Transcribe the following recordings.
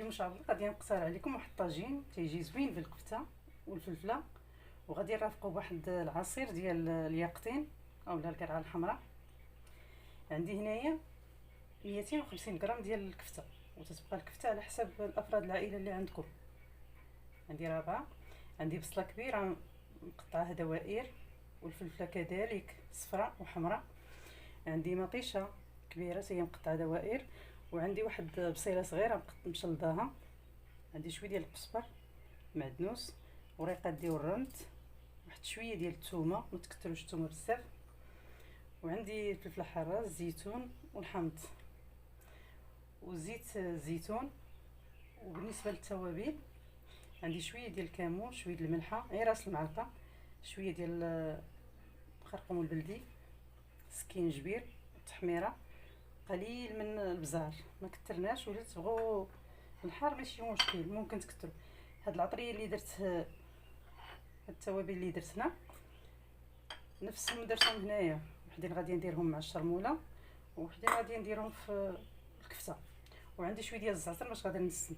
اليوم ان شاء الله غادي نقترح عليكم واحد الطاجين تيجي زوين بالكفته والفلفله، وغادي نرافقوه بواحد العصير ديال الياقطين اولا القرعه الحمراء. عندي هنايا 250 غرام ديال الكفته، وتتبقى الكفته على حسب الافراد العائله اللي عندكم. عندي رابعه. عندي بصله كبيره مقطعها دوائر، والفلفله كذلك صفراء وحمراء. عندي مطيشه كبيره هي مقطعه دوائر، وعندي واحد بصيله صغيره مشلضاها. عندي شويه ديال القزبر، معدنوس، وريقات ديال الرند، واحد شويه ديال الثومه، ما تكثروش الثومه بزاف. وعندي الفلفله الحاره، الزيتون والحامض وزيت الزيتون. وبالنسبه للتوابل عندي شويه ديال الكمون، شويه ديال الملحه غير راس المعلقه، شويه ديال الخرقوم البلدي، سكينجبير، تحميره، قليل من البزار، ما كثرناش. ولا تبغوا الحار ماشي مشكل ممكن تكثروا. هاد العطريه اللي درت، هاد التوابل اللي درت هنا نفسهم درتهم هنايا، وحدين غادي نديرهم مع الشرموله، وحدين غادي نديرهم في الكفته. وعندي شويه ديال الزعتر باش غادي نسن.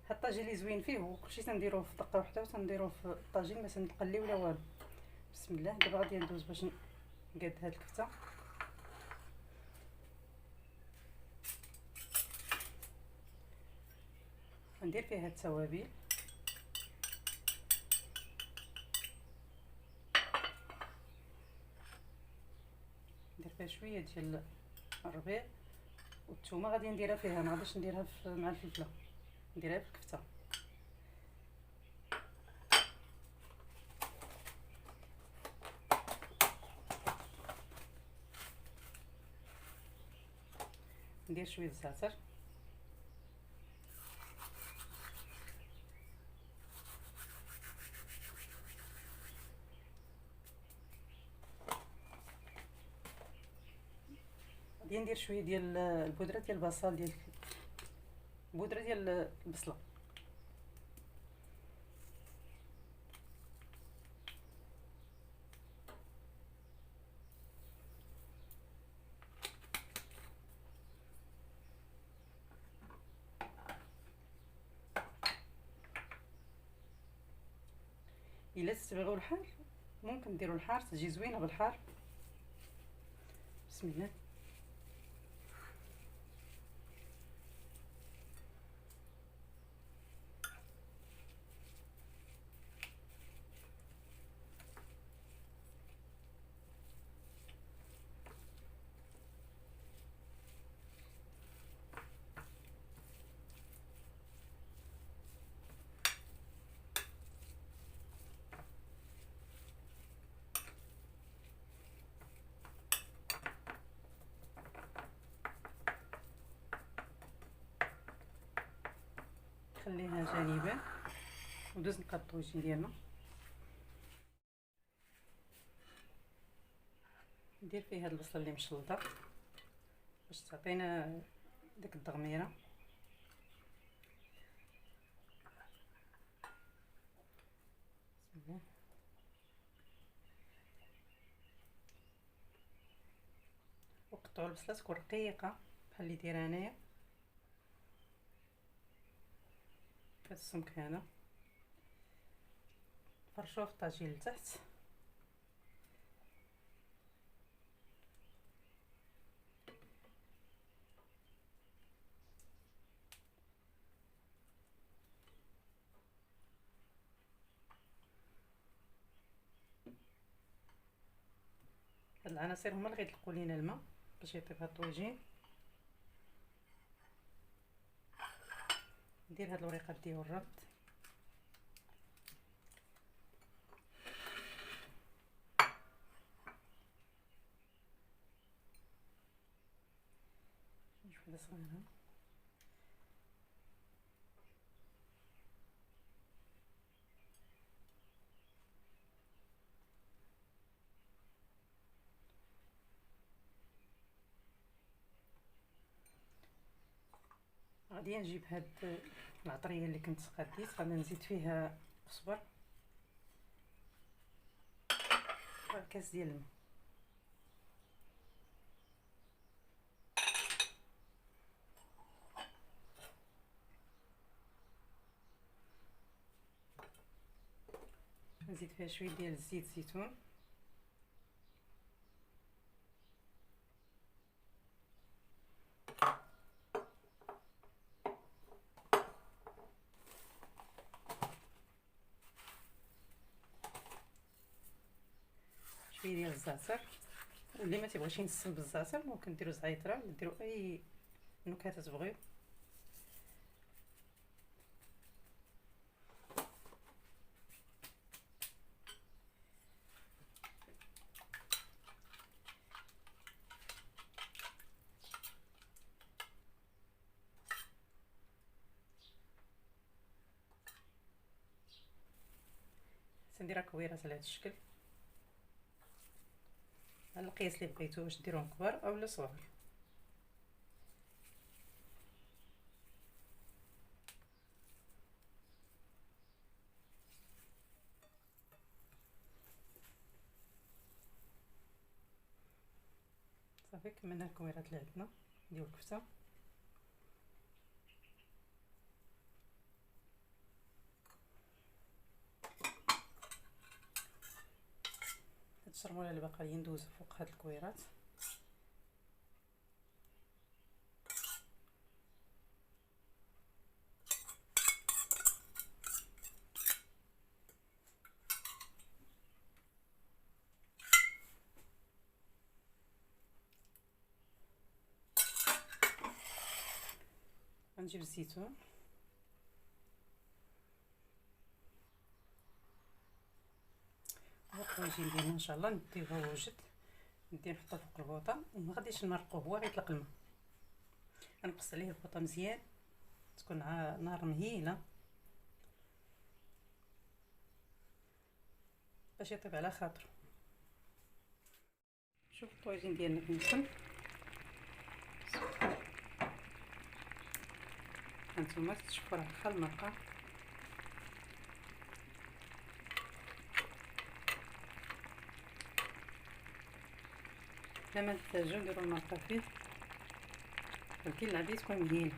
هاد الطاجين اللي زوين فيه وكلشي تنديروه في دقه واحده، وتنديروه في الطاجين ما تنقلي ولا والو. بسم الله. دابا غادي ندوز باش نقاد هاد الكفته. ندير فيها التوابل، ندير فيها شويه ديال الربيع، والثومه غادي نديرها فيها، ما غاديش نديرها مع الفلفله، نديرها في الكفته. ندير شويه الزعتر، غادي ندير شويه ديال البودره ديال البصل، ديال البودره ديال البصله. الا تبغيو الحار ممكن ديروا الحار، تجي زوينه بالحار. بسم الله. خليها جانبا ودوز نقاد الطويجين ديالنا. ندير فيه هاد البصله اللي مشلطه باش تعطينا ديك الدغميره. بسم الله. وقطعوا البصله تكون رقيقه بحال اللي دايره انايا، بهاد السمك هذا. فرشوه في الطاجين لتحت. هاد العناصر هما اللي غيطلقوا لينا الماء باش يطيب هاد الطويجين. ندير هاد الوريقات ديال الرد، وحده صغيره. غادي نجيب هاد العطريه اللي كنت قاديت، غادي نزيد فيها قزبر، كاس ديال الماء. نزيد فيها شويه ديال زيت الزيتون، شويه ديال الزعتر. واللي ما تيبغيش ينسم بالزعتر ممكن ديروا زعيتره ولا ديروا اي نكهه تبغيو. سنديرها كويرات على هذا الشكل على القياس اللي بغيتو، واش ديروهم كبار اولا صغار. صافي كملنا الكويرات اللي عندنا ديال الكفته. هاد الشرموله اللي باقا لي ندوزو فوق هاد الكويرات. غنجيب الزيتون الطاجين ديالنا ان شاء الله نديوه وجد، ندير نحطو فوق البوطه وما غاديش نمرقوه، هو غيطلق الماء. غنقص عليه البوطه مزيان، تكون نار مهيله باش يطيب على خاطر. شوف الطاجين ديالنا كيسخن، هانتوما تشوفوا راه واخا المرقه لا ما تحتاجو نديرو المرقه فيه، ولكن العاديه تكون مهيله.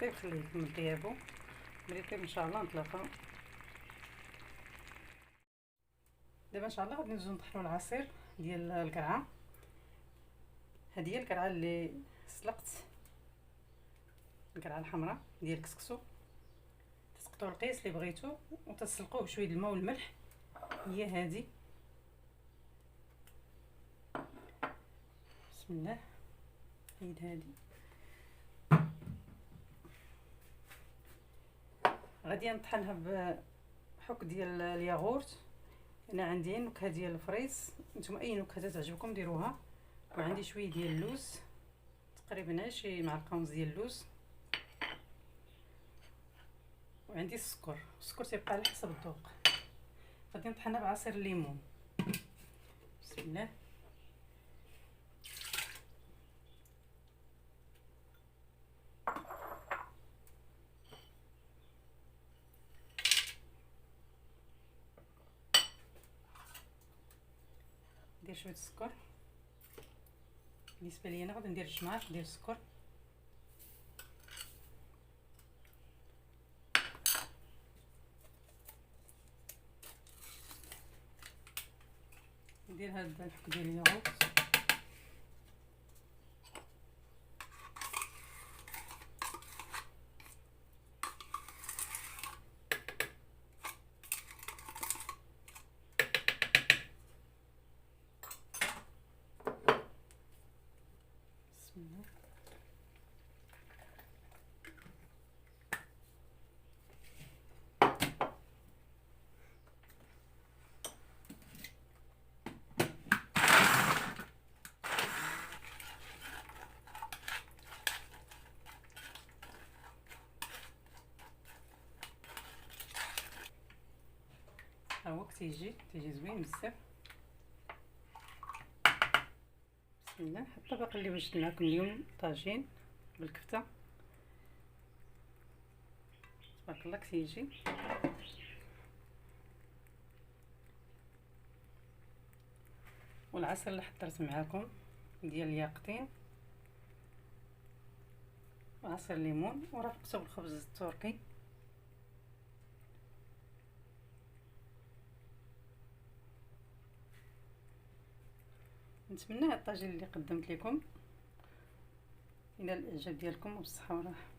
طيب خليه يكمل طيابو، ملي يطيب ان شاء الله نطلقو. دابا ان شاء الله غادي ندوزو نطحنوا العصير ديال القرعه. هذه هي القرعه اللي سلقت، القرعه الحمراء ديال الكسكسو. تسقطوا القياس اللي بغيتو وتسلقوه بشويه الماء والملح. هي هذه، بسم الله. حيد هذه، غادي نطحنها بحك ديال الياغورت. انا عندي النكهه ديال الفريز، نتوما اي نكهه تعجبكم ديروها. وعندي شويه ديال اللوز، تقريبا شي معلقه ونص ديال اللوز. وعندي السكر تيبقى على حسب الذوق. غادي نطحنها بعصير الليمون. بسم الله. ندير شويه السكر، بالنسبه لي انا غادي ندير جماعه ديال السكر. ندير هاد الحك ديال الياغورت. بسم الله. ها هو تيجي زوين بزاف. بسم الله. هاد الطبق اللي وجدت معكم اليوم طاجين بالكفته، تبارك الله كتيجي. والعصير اللي حضرت معاكم ديال الياقطين وعصير ليمون، ورافقته بالخبز التركي. نتمنى هاد الطاجين اللي قدمت لكم الى الاعجاب ديالكم وبالصحه والراحه.